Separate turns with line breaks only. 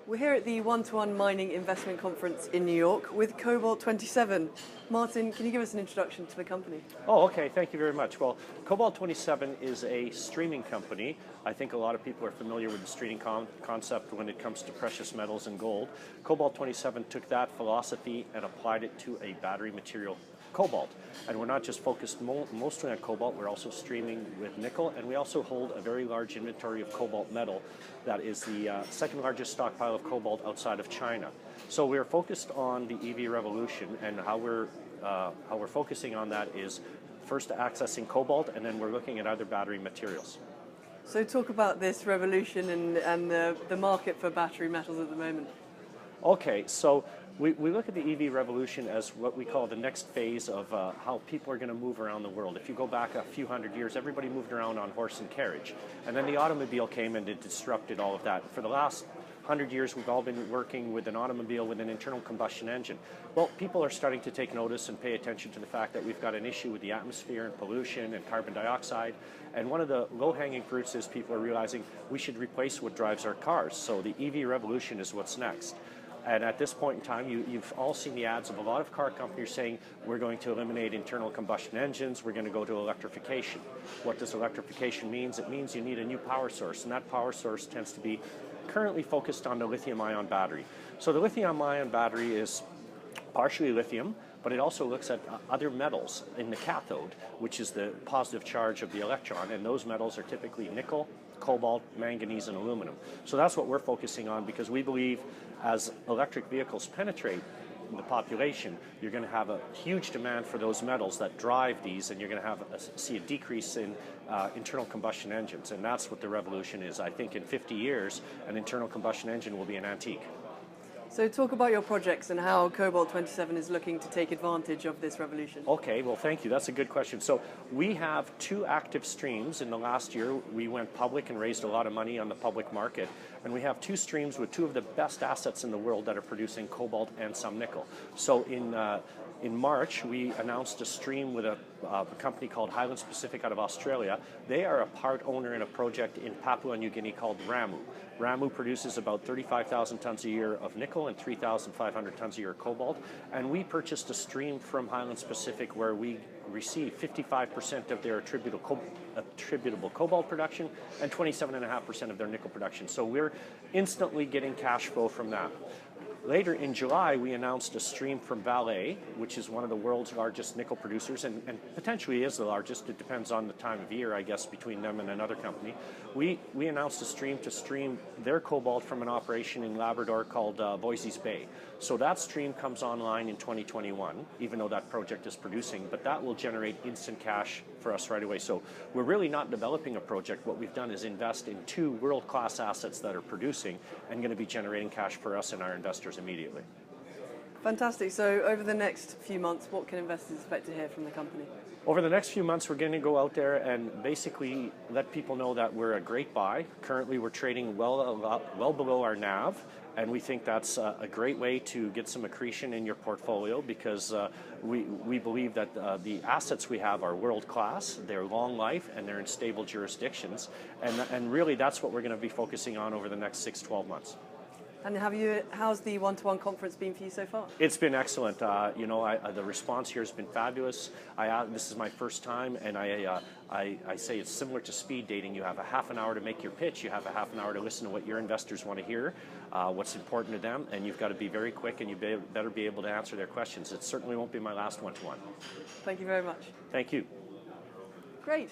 We're here at the One-to-One Mining Investment Conference in New York with Cobalt 27. Martin, can you give us an introduction to the company?
Oh, okay. Thank you very much. Well, Cobalt 27 is a streaming company. I think a lot of people are familiar with the streaming concept when it comes to precious metals and gold. Cobalt 27 took that philosophy and applied it to a battery material, cobalt. And we're not just focused mostly on cobalt, we're also streaming with nickel, and we also hold a very large inventory of cobalt metal that is the second largest stockpile of cobalt outside of China. So we're focused on the EV revolution, and how we're focusing on that is first accessing cobalt, and then we're looking at other battery materials.
So talk about this revolution and the market for battery metals at the moment.
Okay, so we look at the EV revolution as what we call the next phase of how people are going to move around the world. If you go back a few hundred years, everybody moved around on horse and carriage. And then the automobile came and it disrupted all of that. For the last 100 years, we've all been working with an automobile with an internal combustion engine. Well, people are starting to take notice and pay attention to the fact that we've got an issue with the atmosphere and pollution and carbon dioxide. And one of the low-hanging fruits is people are realizing we should replace what drives our cars. So the EV revolution is what's next. And at this point in time, you've all seen the ads of a lot of car companies saying we're going to eliminate internal combustion engines, we're going to go to electrification. What does electrification mean? It means you need a new power source, and that power source tends to be currently focused on the lithium-ion battery. So the lithium-ion battery is partially lithium, but it also looks at other metals in the cathode, which is the positive charge of the electron, and those metals are typically nickel, cobalt, manganese, and aluminum. So that's what we're focusing on, because we believe as electric vehicles penetrate the population, you're going to have a huge demand for those metals that drive these, and you're going to see a decrease in internal combustion engines, and that's what the revolution is. I think in 50 years, an internal combustion engine will be an antique.
So talk about your projects and how Cobalt 27 is looking to take advantage of this revolution.
Okay, well, thank you. That's a good question. So we have 2 active streams. In the last year, we went public and raised a lot of money on the public market. And we have 2 streams with 2 of the best assets in the world that are producing cobalt and some nickel. So in March, we announced a stream with a company called Highlands Pacific out of Australia. They are a part owner in a project in Papua New Guinea called Ramu. Ramu produces about 35,000 tons a year of nickel and 3,500 tons a year of cobalt. And we purchased a stream from Highlands Pacific where we receive 55% of their attributable cobalt production and 27.5% of their nickel production. So we're instantly getting cash flow from that. Later in July, we announced a stream from Vale, which is one of the world's largest nickel producers, and potentially is the largest. It depends on the time of year, I guess, between them and another company. We announced a stream to stream their cobalt from an operation in Labrador called Voisey's Bay. So that stream comes online in 2021, even though that project is producing, but that will generate instant cash for us right away. So we're really not developing a project. What we've done is invest in 2 world-class assets that are producing and going to be generating cash for us and our investors immediately.
Fantastic. So over the next few months, what can investors expect to hear from the company?
Over the next few months, we're going to go out there and basically let people know that we're a great buy. Currently, we're trading well below our NAV, and we think that's a great way to get some accretion in your portfolio, because we believe that the assets we have are world-class, they're long life, and they're in stable jurisdictions. And really, that's what we're going to be focusing on over the next 6-12 months.
And how's the One-to-One conference been for you so far?
It's been excellent. The response here has been fabulous. This is my first time, and I say it's similar to speed dating. You have a half an hour to make your pitch. You have a half an hour to listen to what your investors want to hear, what's important to them, and you've got to be very quick, and you better be able to answer their questions. It certainly won't be my last one-to-one.
Thank you very much.
Thank you.
Great.